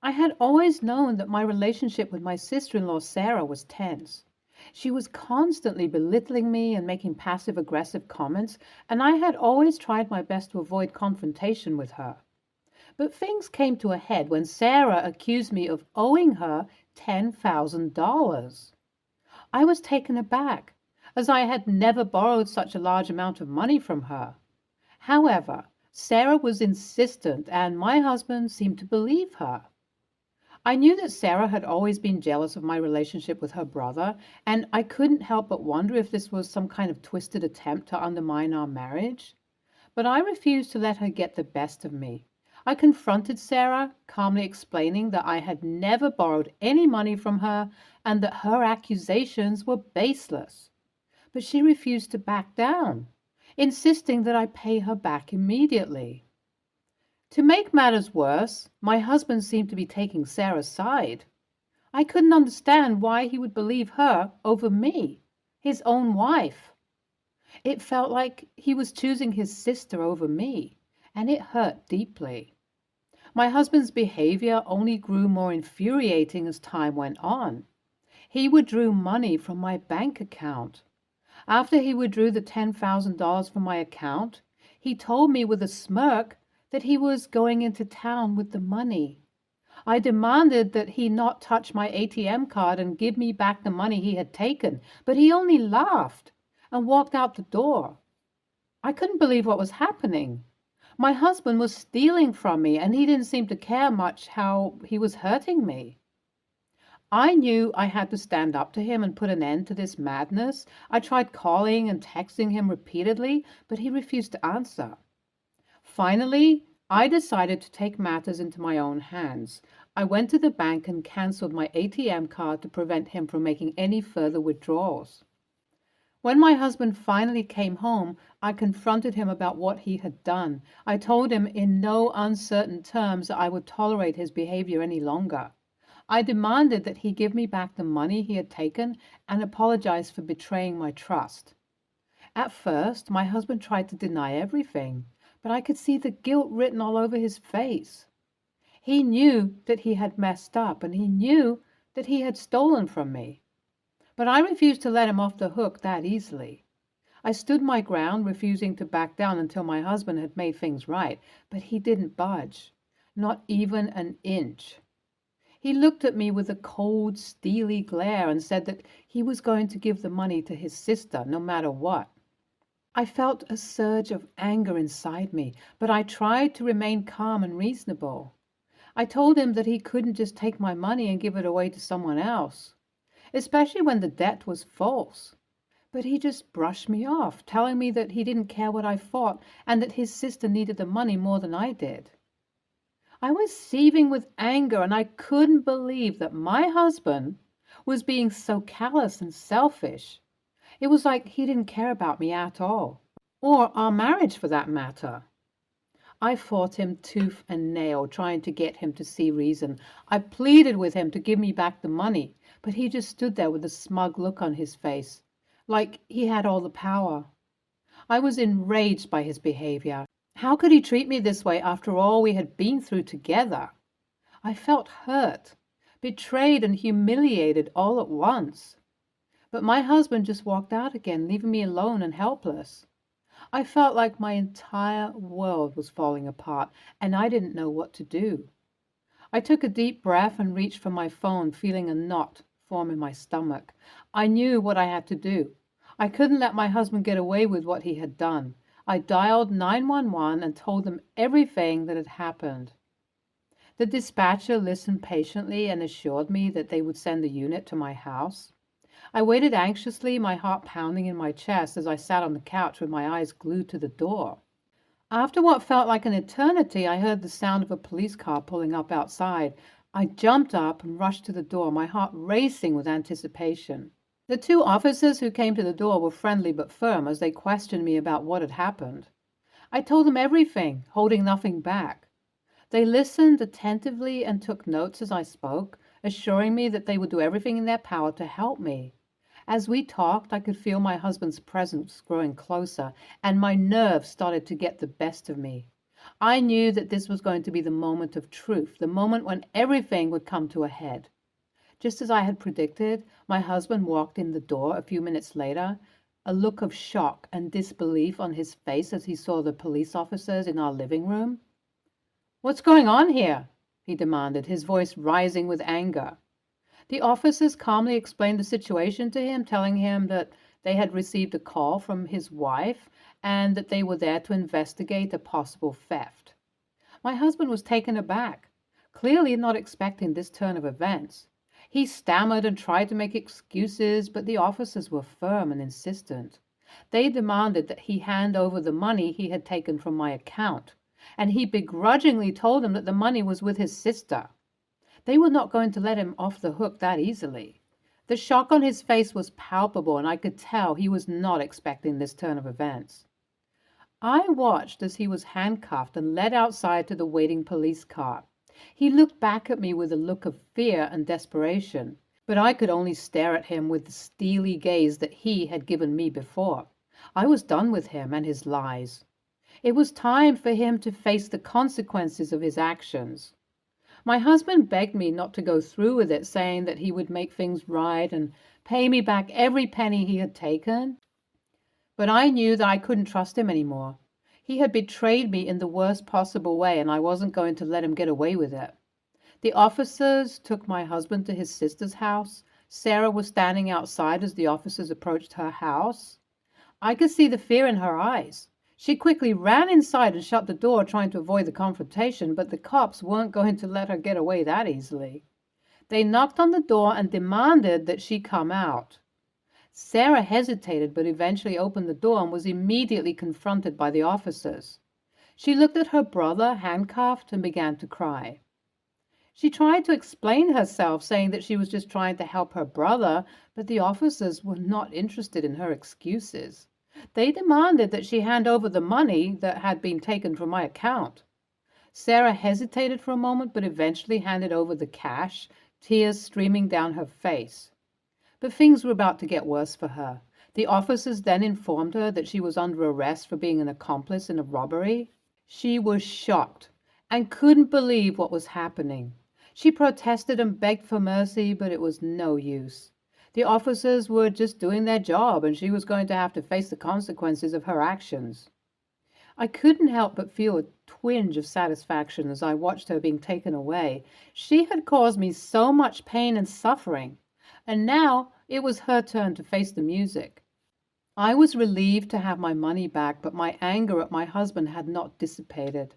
I had always known that my relationship with my sister-in-law Sarah was tense. She was constantly belittling me and making passive-aggressive comments, and I had always tried my best to avoid confrontation with her. But things came to a head when Sarah accused me of owing her $10,000. I was taken aback, as I had never borrowed such a large amount of money from her. However, Sarah was insistent, and my husband seemed to believe her. I knew that Sarah had always been jealous of my relationship with her brother, and I couldn't help but wonder if this was some kind of twisted attempt to undermine our marriage. But I refused to let her get the best of me. I confronted Sarah, calmly explaining that I had never borrowed any money from her and that her accusations were baseless. But she refused to back down, insisting that I pay her back immediately. To make matters worse, my husband seemed to be taking Sarah's side. I couldn't understand why he would believe her over me, his own wife. It felt like he was choosing his sister over me, and it hurt deeply. My husband's behavior only grew more infuriating as time went on. He withdrew money from my bank account. After he withdrew the $10,000 from my account, he told me with a smirk that he was going into town with the money. I demanded that he not touch my ATM card and give me back the money he had taken, but he only laughed and walked out the door. I couldn't believe what was happening. My husband was stealing from me, and he didn't seem to care much how he was hurting me. I knew I had to stand up to him and put an end to this madness. I tried calling and texting him repeatedly, but he refused to answer. Finally, I decided to take matters into my own hands. I went to the bank and canceled my ATM card to prevent him from making any further withdrawals. When my husband finally came home, I confronted him about what he had done. I told him in no uncertain terms that I would tolerate his behavior any longer. I demanded that he give me back the money he had taken and apologize for betraying my trust. At first, my husband tried to deny everything, but I could see the guilt written all over his face. He knew that he had messed up, and he knew that he had stolen from me. But I refused to let him off the hook that easily. I stood my ground, refusing to back down until my husband had made things right, but he didn't budge, not even an inch. He looked at me with a cold, steely glare and said that he was going to give the money to his sister, no matter what. I felt a surge of anger inside me, but I tried to remain calm and reasonable. I told him that he couldn't just take my money and give it away to someone else, especially when the debt was false. But he just brushed me off, telling me that he didn't care what I thought and that his sister needed the money more than I did. I was seething with anger, and I couldn't believe that my husband was being so callous and selfish. It was like he didn't care about me at all, or our marriage for that matter. I fought him tooth and nail, trying to get him to see reason. I pleaded with him to give me back the money, but he just stood there with a smug look on his face, like he had all the power. I was enraged by his behavior. How could he treat me this way after all we had been through together? I felt hurt, betrayed, and humiliated all at once. But my husband just walked out again, leaving me alone and helpless. I felt like my entire world was falling apart, and I didn't know what to do. I took a deep breath and reached for my phone, feeling a knot form in my stomach. I knew what I had to do. I couldn't let my husband get away with what he had done. I dialed 911 and told them everything that had happened. The dispatcher listened patiently and assured me that they would send a unit to my house. I waited anxiously, my heart pounding in my chest as I sat on the couch with my eyes glued to the door. After what felt like an eternity, I heard the sound of a police car pulling up outside. I jumped up and rushed to the door, my heart racing with anticipation. The two officers who came to the door were friendly but firm as they questioned me about what had happened. I told them everything, holding nothing back. They listened attentively and took notes as I spoke, assuring me that they would do everything in their power to help me. As we talked, I could feel my husband's presence growing closer, and my nerves started to get the best of me. I knew that this was going to be the moment of truth, the moment when everything would come to a head. Just as I had predicted, my husband walked in the door a few minutes later, a look of shock and disbelief on his face as he saw the police officers in our living room. "What's going on here?" he demanded, his voice rising with anger. The officers calmly explained the situation to him, telling him that they had received a call from his wife and that they were there to investigate a possible theft. My husband was taken aback, clearly not expecting this turn of events. He stammered and tried to make excuses, but the officers were firm and insistent. They demanded that he hand over the money he had taken from my account, and he begrudgingly told them that the money was with his sister. They were not going to let him off the hook that easily. The shock on his face was palpable, and I could tell he was not expecting this turn of events. I watched as he was handcuffed and led outside to the waiting police car. He looked back at me with a look of fear and desperation, but I could only stare at him with the steely gaze that he had given me before. I was done with him and his lies. It was time for him to face the consequences of his actions. My husband begged me not to go through with it, saying that he would make things right and pay me back every penny he had taken. But I knew that I couldn't trust him anymore. He had betrayed me in the worst possible way, and I wasn't going to let him get away with it. The officers took my husband to his sister's house. Sarah was standing outside as the officers approached her house. I could see the fear in her eyes. She quickly ran inside and shut the door, trying to avoid the confrontation, but the cops weren't going to let her get away that easily. They knocked on the door and demanded that she come out. Sarah hesitated, but eventually opened the door and was immediately confronted by the officers. She looked at her brother, handcuffed, and began to cry. She tried to explain herself, saying that she was just trying to help her brother, but the officers were not interested in her excuses. They demanded that she hand over the money that had been taken from my account. Sarah hesitated for a moment, but eventually handed over the cash, tears streaming down her face. But things were about to get worse for her. The officers then informed her that she was under arrest for being an accomplice in a robbery. She was shocked and couldn't believe what was happening. She protested and begged for mercy, but it was no use. The officers were just doing their job, and she was going to have to face the consequences of her actions. I couldn't help but feel a twinge of satisfaction as I watched her being taken away. She had caused me so much pain and suffering, and now it was her turn to face the music. I was relieved to have my money back, but my anger at my husband had not dissipated.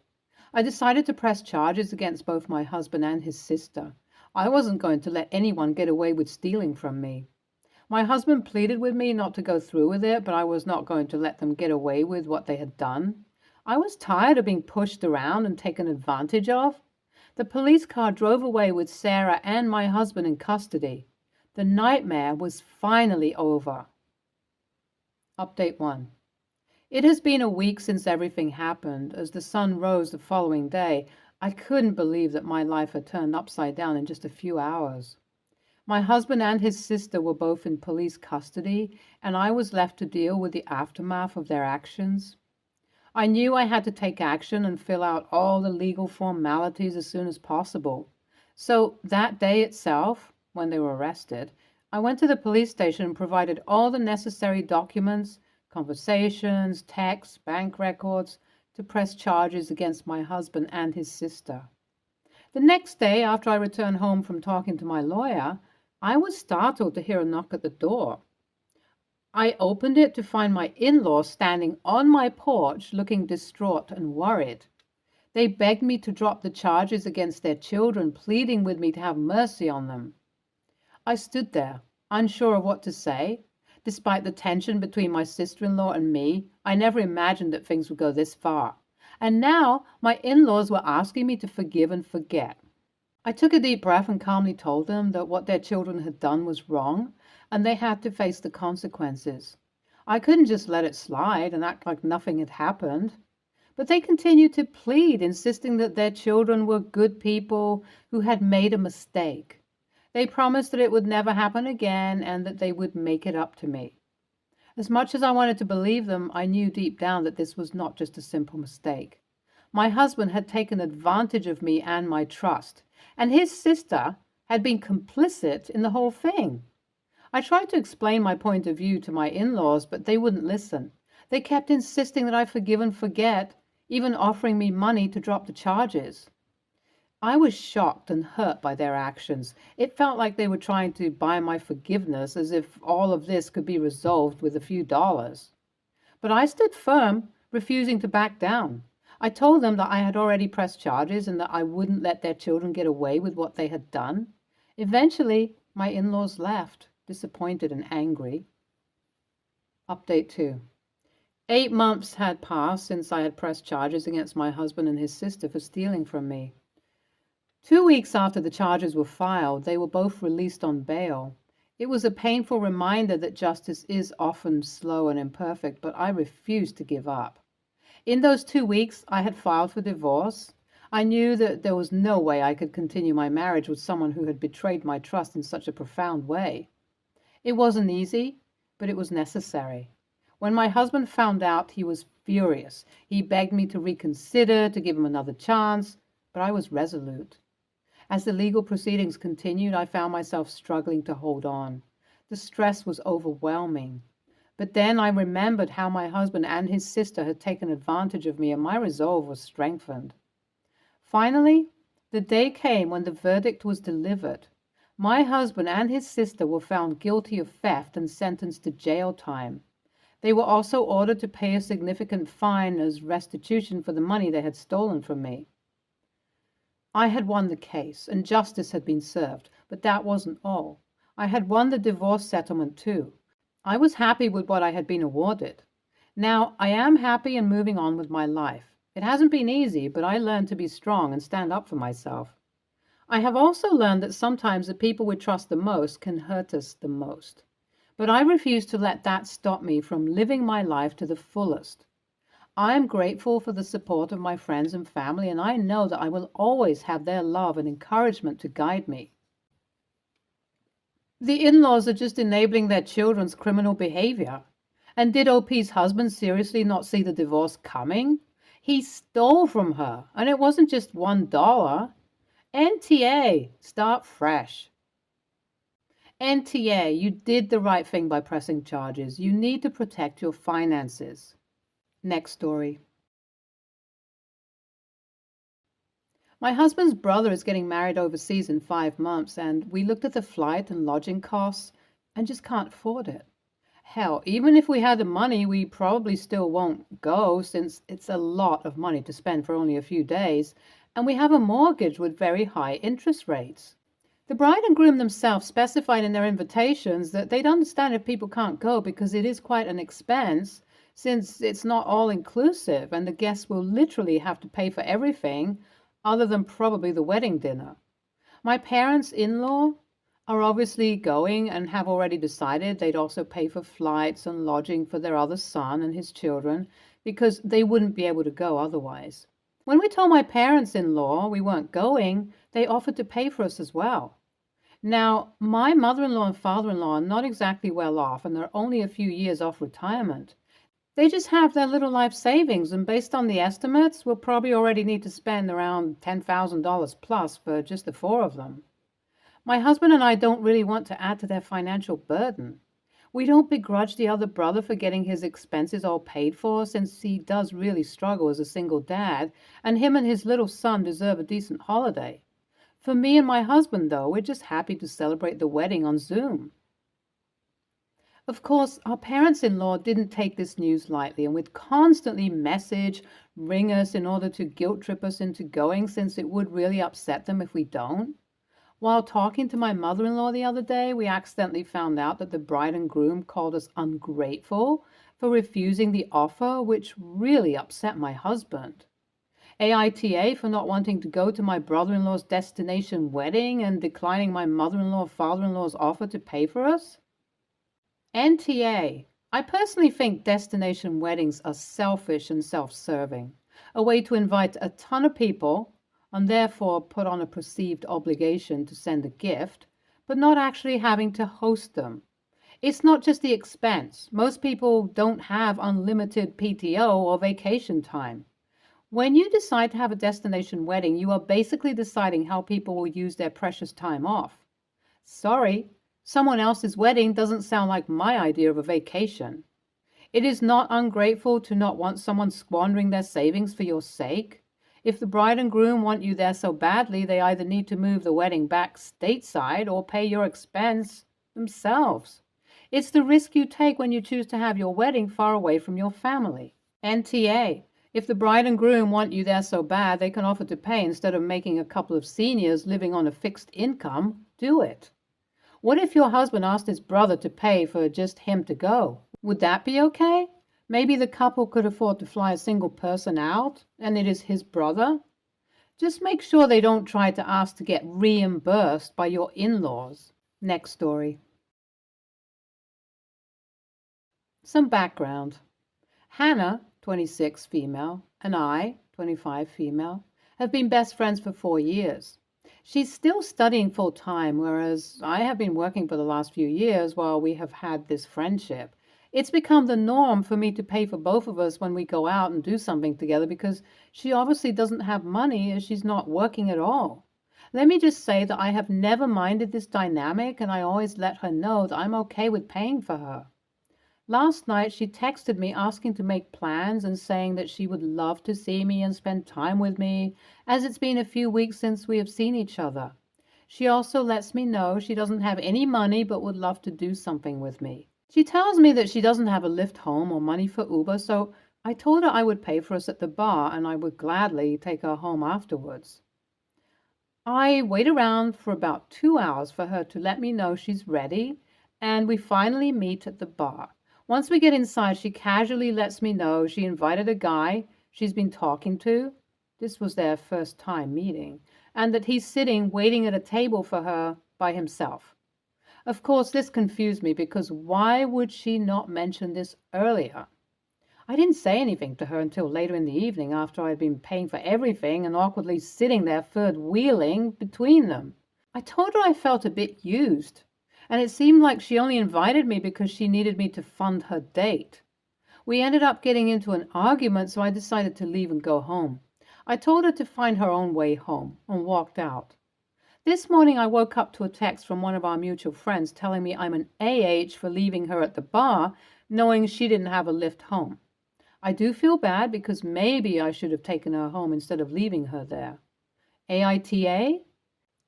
I decided to press charges against both my husband and his sister. I wasn't going to let anyone get away with stealing from me. My husband pleaded with me not to go through with it, but I was not going to let them get away with what they had done. I was tired of being pushed around and taken advantage of. The police car drove away with Sarah and my husband in custody. The nightmare was finally over. Update 1. It has been a week since everything happened. As the sun rose the following day, I couldn't believe that my life had turned upside down in just a few hours. My husband and his sister were both in police custody, and I was left to deal with the aftermath of their actions. I knew I had to take action and fill out all the legal formalities as soon as possible. So that day itself, when they were arrested, I went to the police station and provided all the necessary documents, conversations, texts, bank records, to press charges against my husband and his sister. The next day, after I returned home from talking to my lawyer, I was startled to hear a knock at the door. I opened it to find my in-laws standing on my porch looking distraught and worried. They begged me to drop the charges against their children, pleading with me to have mercy on them. I stood there, unsure of what to say. Despite the tension between my sister-in-law and me, I never imagined that things would go this far. And now my in-laws were asking me to forgive and forget. I took a deep breath and calmly told them that what their children had done was wrong, and they had to face the consequences. I couldn't just let it slide and act like nothing had happened. But they continued to plead, insisting that their children were good people who had made a mistake. They promised that it would never happen again and that they would make it up to me. As much as I wanted to believe them, I knew deep down that this was not just a simple mistake. My husband had taken advantage of me and my trust, and his sister had been complicit in the whole thing. I tried to explain my point of view to my in-laws, but they wouldn't listen. They kept insisting that I forgive and forget, even offering me money to drop the charges. I was shocked and hurt by their actions. It felt like they were trying to buy my forgiveness, as if all of this could be resolved with a few dollars. But I stood firm, refusing to back down. I told them that I had already pressed charges and that I wouldn't let their children get away with what they had done. Eventually, my in-laws left, disappointed and angry. Update 2. 8 months had passed since I had pressed charges against my husband and his sister for stealing from me. 2 weeks after the charges were filed, they were both released on bail. It was a painful reminder that justice is often slow and imperfect, but I refused to give up. In those 2 weeks, I had filed for divorce. I knew that there was no way I could continue my marriage with someone who had betrayed my trust in such a profound way. It wasn't easy, but it was necessary. When my husband found out, he was furious. He begged me to reconsider, to give him another chance, but I was resolute. As the legal proceedings continued, I found myself struggling to hold on. The stress was overwhelming. But then I remembered how my husband and his sister had taken advantage of me, and my resolve was strengthened. Finally, the day came when the verdict was delivered. My husband and his sister were found guilty of theft and sentenced to jail time. They were also ordered to pay a significant fine as restitution for the money they had stolen from me. I had won the case, and justice had been served, but that wasn't all. I had won the divorce settlement too. I was happy with what I had been awarded. Now, I am happy and moving on with my life. It hasn't been easy, but I learned to be strong and stand up for myself. I have also learned that sometimes the people we trust the most can hurt us the most. But I refuse to let that stop me from living my life to the fullest. I am grateful for the support of my friends and family, and I know that I will always have their love and encouragement to guide me. The in-laws are just enabling their children's criminal behavior. And did OP's husband seriously not see the divorce coming? He stole from her, and it wasn't just $1. NTA, start fresh. NTA, you did the right thing by pressing charges. You need to protect your finances. Next story. My husband's brother is getting married overseas in 5 months, and we looked at the flight and lodging costs and just can't afford it. Hell, even if we had the money, we probably still won't go, since it's a lot of money to spend for only a few days, and we have a mortgage with very high interest rates. The bride and groom themselves specified in their invitations that they'd understand if people can't go because it is quite an expense, since it's not all inclusive and the guests will literally have to pay for everything other than probably the wedding dinner. My parents-in-law are obviously going and have already decided they'd also pay for flights and lodging for their other son and his children because they wouldn't be able to go otherwise. When we told my parents-in-law we weren't going, they offered to pay for us as well. Now, my mother-in-law and father-in-law are not exactly well off, and they're only a few years off retirement. They just have their little life savings, and based on the estimates, we'll probably already need to spend around $10,000 plus for just the 4 of them. My husband and I don't really want to add to their financial burden. We don't begrudge the other brother for getting his expenses all paid for, since he does really struggle as a single dad, and him and his little son deserve a decent holiday. For me and my husband, though, we're just happy to celebrate the wedding on Zoom. Of course, our parents-in-law didn't take this news lightly and would constantly ring us in order to guilt-trip us into going, since it would really upset them if we don't. While talking to my mother-in-law the other day, we accidentally found out that the bride and groom called us ungrateful for refusing the offer, which really upset my husband. AITA for not wanting to go to my brother-in-law's destination wedding and declining my mother-in-law father-in-law's offer to pay for us. NTA. I personally think destination weddings are selfish and self-serving, a way to invite a ton of people and therefore put on a perceived obligation to send a gift, but not actually having to host them. It's not just the expense. Most people don't have unlimited PTO or vacation time. When you decide to have a destination wedding, you are basically deciding how people will use their precious time off. Sorry, someone else's wedding doesn't sound like my idea of a vacation. It is not ungrateful to not want someone squandering their savings for your sake. If the bride and groom want you there so badly, they either need to move the wedding back stateside or pay your expense themselves. It's the risk you take when you choose to have your wedding far away from your family. NTA. If the bride and groom want you there so bad they can offer to pay instead of making a couple of seniors living on a fixed income, do it. What if your husband asked his brother to pay for just him to go? Would that be okay? Maybe the couple could afford to fly a single person out, and it is his brother. Just make sure they don't try to ask to get reimbursed by your in-laws. Next story. Some background. Hannah, 26, female, and I, 25, female, have been best friends for 4 years. She's still studying full-time, whereas I have been working for the last few years while we have had this friendship. It's become the norm for me to pay for both of us when we go out and do something together because she obviously doesn't have money as she's not working at all. Let me just say that I have never minded this dynamic, and I always let her know that I'm okay with paying for her. Last night she texted me asking to make plans and saying that she would love to see me and spend time with me, as it's been a few weeks since we have seen each other. She also lets me know she doesn't have any money but would love to do something with me. She tells me that she doesn't have a lift home or money for Uber, so I told her I would pay for us at the bar and I would gladly take her home afterwards. I wait around for about 2 hours for her to let me know she's ready, and we finally meet at the bar. Once we get inside, she casually lets me know she invited a guy she's been talking to. This was their first time meeting, and that he's sitting waiting at a table for her by himself. Of course, this confused me because why would she not mention this earlier? I didn't say anything to her until later in the evening after I'd been paying for everything and awkwardly sitting there third-wheeling between them. I told her I felt a bit used, and it seemed like she only invited me because she needed me to fund her date. We ended up getting into an argument, so I decided to leave and go home. I told her to find her own way home and walked out. This morning I woke up to a text from one of our mutual friends telling me I'm an AH for leaving her at the bar, knowing she didn't have a lift home. I do feel bad because maybe I should have taken her home instead of leaving her there. AITA?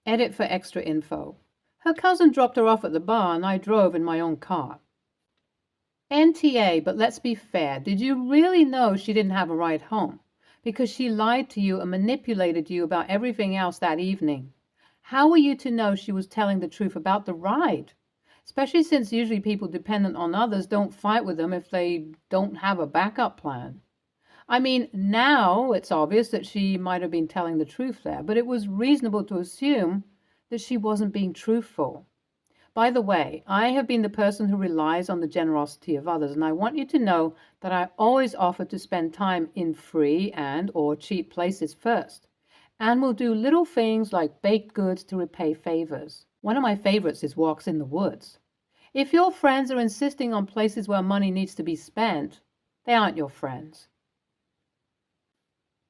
Edit for extra info. Her cousin dropped her off at the bar and I drove in my own car. NTA, but let's be fair. Did you really know she didn't have a ride home? Because she lied to you and manipulated you about everything else that evening. How were you to know she was telling the truth about the ride? Especially since usually people dependent on others don't fight with them if they don't have a backup plan. I mean, now it's obvious that she might have been telling the truth there, but it was reasonable to assume that she wasn't being truthful. By the way, I have been the person who relies on the generosity of others, and I want you to know that I always offer to spend time in free and/or cheap places first, and will do little things like baked goods to repay favors. One of my favorites is walks in the woods. If your friends are insisting on places where money needs to be spent, they aren't your friends.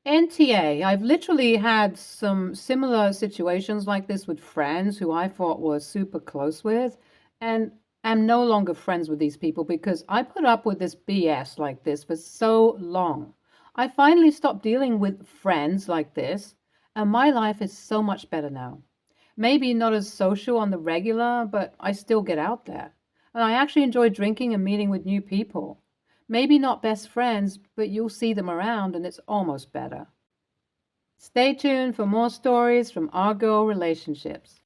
NTA, I've literally had some similar situations like this with friends who I thought were super close with, and am no longer friends with these people because I put up with this BS like this for so long. I finally stopped dealing with friends like this, and my life is so much better now. Maybe not as social on the regular, but I still get out there. And I actually enjoy drinking and meeting with new people. Maybe not best friends, but you'll see them around and it's almost better. Stay tuned for more stories from our girl relationships.